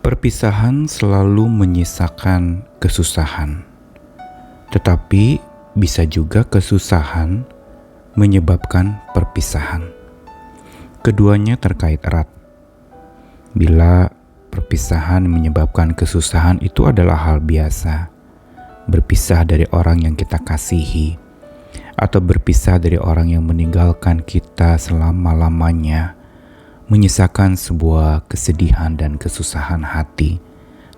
Perpisahan selalu menyisakan kesusahan, tetapi bisa juga kesusahan menyebabkan perpisahan. Keduanya terkait erat. Bila perpisahan menyebabkan kesusahan, itu adalah hal biasa. Berpisah dari orang yang kita kasihi, atau berpisah dari orang yang meninggalkan kita selama-lamanya, menyisakan sebuah kesedihan dan kesusahan hati.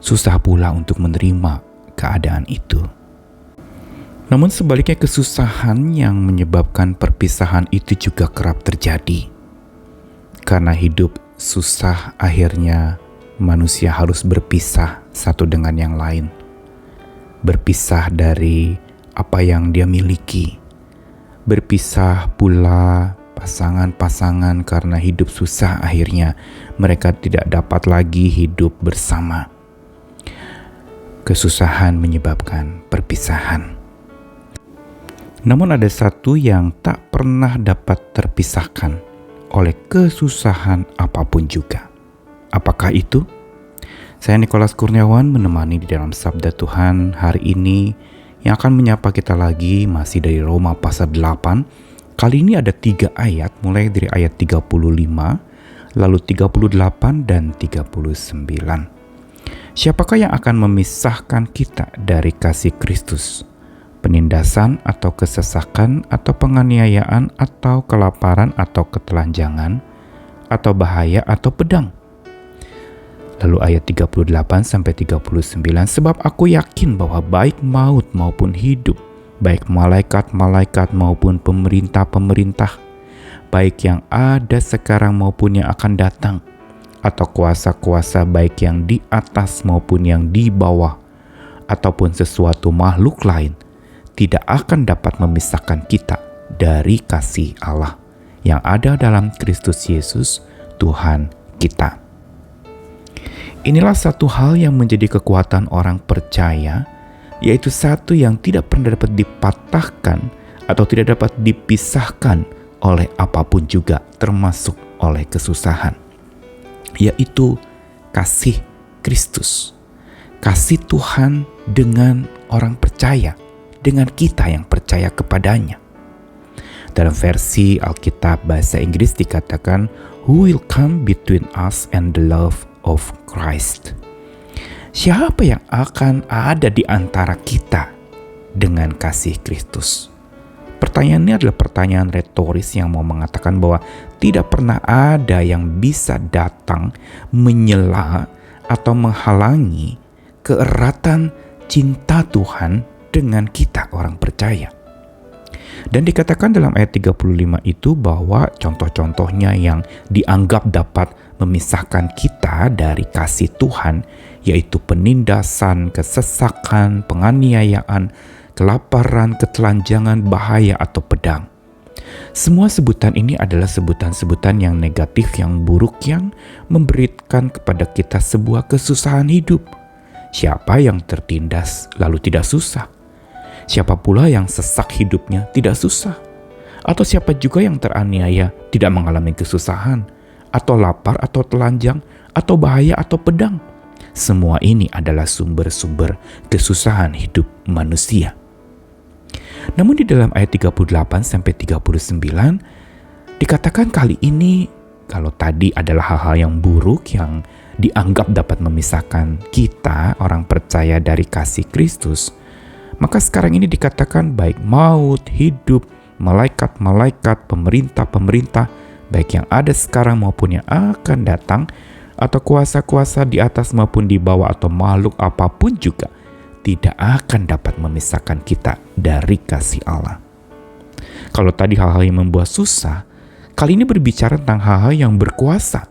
Susah pula untuk menerima keadaan itu. Namun sebaliknya, kesusahan yang menyebabkan perpisahan itu juga kerap terjadi. Karena hidup susah, akhirnya manusia harus berpisah satu dengan yang lain. Berpisah dari apa yang dia miliki. Berpisah pula pasangan-pasangan karena hidup susah, akhirnya mereka tidak dapat lagi hidup bersama. Kesusahan menyebabkan perpisahan. Namun ada satu yang tak pernah dapat terpisahkan oleh kesusahan apapun juga. Apakah itu? Saya Nikolas Kurniawan menemani di dalam Sabda Tuhan hari ini yang akan menyapa kita lagi masih dari Roma pasal 8. Kali ini ada 3 ayat, mulai dari ayat 35, lalu 38 dan 39. Siapakah yang akan memisahkan kita dari kasih Kristus? Penindasan atau kesesakan atau penganiayaan atau kelaparan atau ketelanjangan atau bahaya atau pedang? Lalu ayat 38 sampai 39, sebab aku yakin bahwa baik maut maupun hidup, baik malaikat-malaikat maupun pemerintah-pemerintah, baik yang ada sekarang maupun yang akan datang, atau kuasa-kuasa baik yang di atas maupun yang di bawah, ataupun sesuatu makhluk lain, tidak akan dapat memisahkan kita dari kasih Allah yang ada dalam Kristus Yesus, Tuhan kita. Inilah satu hal yang menjadi kekuatan orang percaya, yaitu satu yang tidak pernah dapat dipatahkan atau tidak dapat dipisahkan oleh apapun juga, termasuk oleh kesusahan, yaitu kasih Kristus, kasih Tuhan dengan orang percaya, dengan kita yang percaya kepadanya. Dalam versi Alkitab bahasa Inggris dikatakan, "Who will come between us and the love of Christ?" Siapa yang akan ada di antara kita dengan kasih Kristus? Pertanyaan ini adalah pertanyaan retoris yang mau mengatakan bahwa tidak pernah ada yang bisa datang menyela atau menghalangi keeratan cinta Tuhan dengan kita orang percaya. Dan dikatakan dalam ayat 35 itu bahwa contoh-contohnya yang dianggap dapat memisahkan kita dari kasih Tuhan, yaitu penindasan, kesesakan, penganiayaan, kelaparan, ketelanjangan, bahaya, atau pedang. Semua sebutan ini adalah sebutan-sebutan yang negatif, yang buruk, yang memberikan kepada kita sebuah kesusahan hidup. Siapa yang tertindas lalu tidak susah? Siapa pula yang sesak hidupnya tidak susah? Atau siapa juga yang teraniaya tidak mengalami kesusahan? Atau lapar, atau telanjang, atau bahaya, atau pedang? Semua ini adalah sumber-sumber kesusahan hidup manusia. Namun di dalam ayat 38 sampai 39 dikatakan kali ini, kalau tadi adalah hal-hal yang buruk yang dianggap dapat memisahkan kita orang percaya dari kasih Kristus, maka sekarang ini dikatakan baik maut, hidup, malaikat-malaikat, pemerintah-pemerintah, baik yang ada sekarang maupun yang akan datang, atau kuasa-kuasa di atas maupun di bawah, atau makhluk apapun juga, tidak akan dapat memisahkan kita dari kasih Allah. Kalau tadi hal-hal yang membuat susah, kali ini berbicara tentang hal-hal yang berkuasa.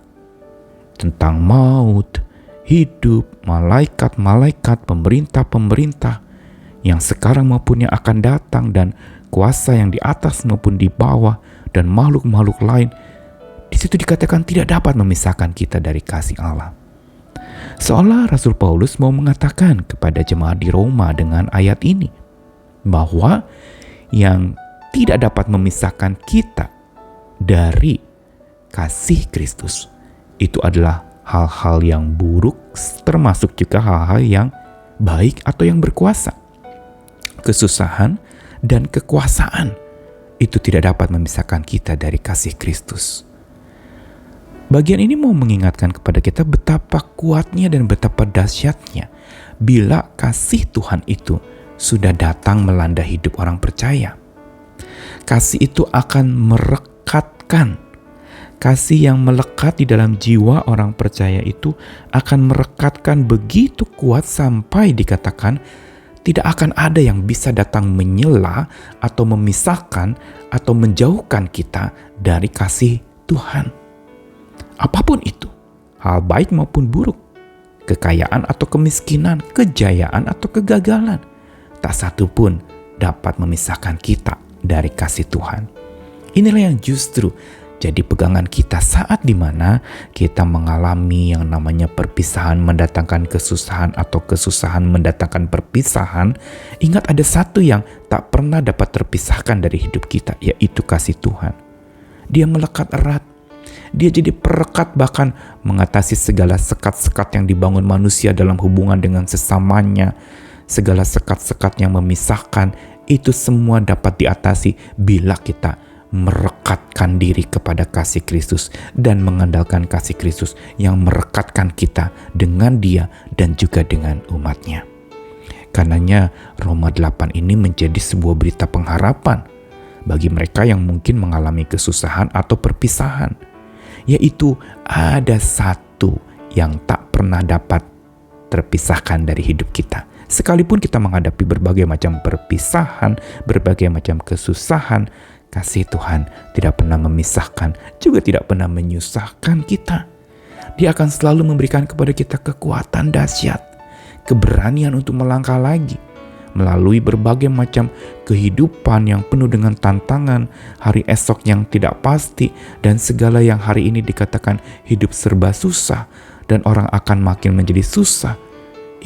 Tentang maut, hidup, malaikat-malaikat, pemerintah-pemerintah, yang sekarang maupun yang akan datang, dan kuasa yang di atas maupun di bawah, dan makhluk-makhluk lain. Di situ dikatakan tidak dapat memisahkan kita dari kasih Allah. Seolah Rasul Paulus mau mengatakan kepada jemaat di Roma dengan ayat ini, bahwa yang tidak dapat memisahkan kita dari kasih Kristus itu adalah hal-hal yang buruk, termasuk juga hal-hal yang baik atau yang berkuasa. Kesusahan dan kekuasaan itu tidak dapat memisahkan kita dari kasih Kristus. Bagian ini mau mengingatkan kepada kita betapa kuatnya dan betapa dahsyatnya bila kasih Tuhan itu sudah datang melanda hidup orang percaya. Kasih itu akan merekatkan. Kasih yang melekat di dalam jiwa orang percaya itu akan merekatkan begitu kuat sampai dikatakan tidak akan ada yang bisa datang menyela atau memisahkan atau menjauhkan kita dari kasih Tuhan. Apapun itu, hal baik maupun buruk, kekayaan atau kemiskinan, kejayaan atau kegagalan, tak satu pun dapat memisahkan kita dari kasih Tuhan. Inilah yang justru jadi pegangan kita saat dimana kita mengalami yang namanya perpisahan mendatangkan kesusahan atau kesusahan mendatangkan perpisahan. Ingat, ada satu yang tak pernah dapat terpisahkan dari hidup kita, yaitu kasih Tuhan. Dia melekat erat. Dia jadi perekat, bahkan mengatasi segala sekat-sekat yang dibangun manusia dalam hubungan dengan sesamanya. Segala sekat-sekat yang memisahkan, itu semua dapat diatasi bila kita merekatkan diri kepada kasih Kristus dan mengandalkan kasih Kristus yang merekatkan kita dengan Dia dan juga dengan umatnya. Karenanya Roma 8 ini menjadi sebuah berita pengharapan bagi mereka yang mungkin mengalami kesusahan atau perpisahan, yaitu ada satu yang tak pernah dapat terpisahkan dari hidup kita. Sekalipun kita menghadapi berbagai macam perpisahan, berbagai macam kesusahan, kasih Tuhan tidak pernah memisahkan, juga tidak pernah menyusahkan kita. Dia akan selalu memberikan kepada kita kekuatan dahsyat, keberanian untuk melangkah lagi, melalui berbagai macam kehidupan yang penuh dengan tantangan, hari esok yang tidak pasti, dan segala yang hari ini dikatakan hidup serba susah, dan orang akan makin menjadi susah.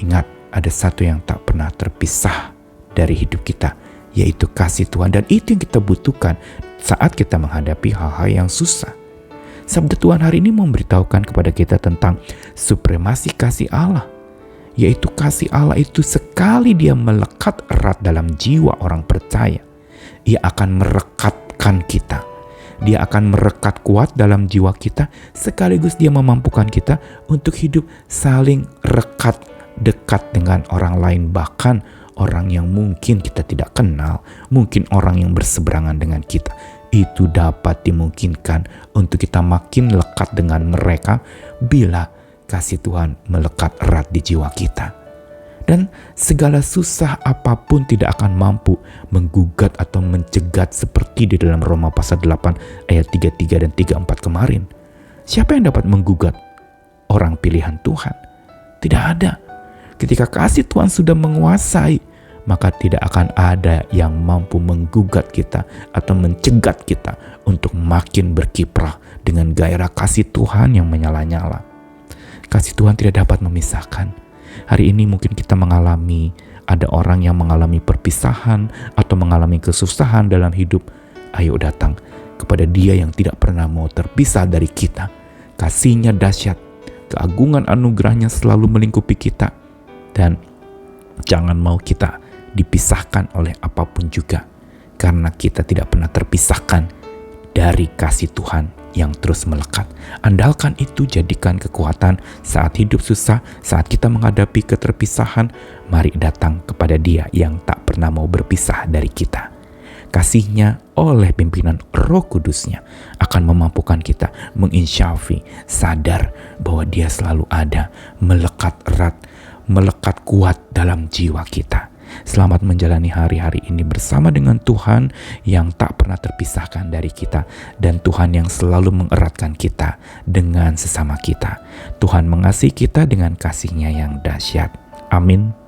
Ingat, ada satu yang tak pernah terpisah dari hidup kita, yaitu kasih Tuhan, dan itu yang kita butuhkan saat kita menghadapi hal-hal yang susah. Sabda Tuhan hari ini memberitahukan kepada kita tentang supremasi kasih Allah, yaitu kasih Allah itu sekali dia melekat erat dalam jiwa orang percaya, ia akan merekatkan kita. Dia akan merekat kuat dalam jiwa kita, sekaligus dia memampukan kita untuk hidup saling rekat dekat dengan orang lain, bahkan orang yang mungkin kita tidak kenal, mungkin orang yang berseberangan dengan kita. Itu dapat dimungkinkan untuk kita makin lekat dengan mereka bila kasih Tuhan melekat erat di jiwa kita. Dan segala susah apapun tidak akan mampu menggugat atau mencegat seperti di dalam Roma pasal 8 ayat 33 dan 34 kemarin. Siapa yang dapat menggugat orang pilihan Tuhan? Tidak ada. Ketika kasih Tuhan sudah menguasai, maka tidak akan ada yang mampu menggugat kita atau mencegat kita untuk makin berkiprah dengan gairah kasih Tuhan yang menyala-nyala. Kasih Tuhan tidak dapat memisahkan. Hari ini mungkin kita mengalami, ada orang yang mengalami perpisahan atau mengalami kesusahan dalam hidup. Ayo datang kepada Dia yang tidak pernah mau terpisah dari kita. Kasih-Nya dahsyat, keagungan anugerah-Nya selalu melingkupi kita. Dan jangan mau kita dipisahkan oleh apapun juga, karena kita tidak pernah terpisahkan dari kasih Tuhan yang terus melekat. Andalkan itu, jadikan kekuatan saat hidup susah, saat kita menghadapi keterpisahan. Mari datang kepada Dia yang tak pernah mau berpisah dari kita. Kasih-Nya oleh pimpinan Roh Kudus-Nya akan memampukan kita menginsyafi, sadar bahwa Dia selalu ada, melekat erat, melekat kuat dalam jiwa kita. Selamat menjalani hari-hari ini bersama dengan Tuhan yang tak pernah terpisahkan dari kita, dan Tuhan yang selalu mengeratkan kita dengan sesama kita. Tuhan mengasihi kita dengan kasih-Nya yang dahsyat. Amin.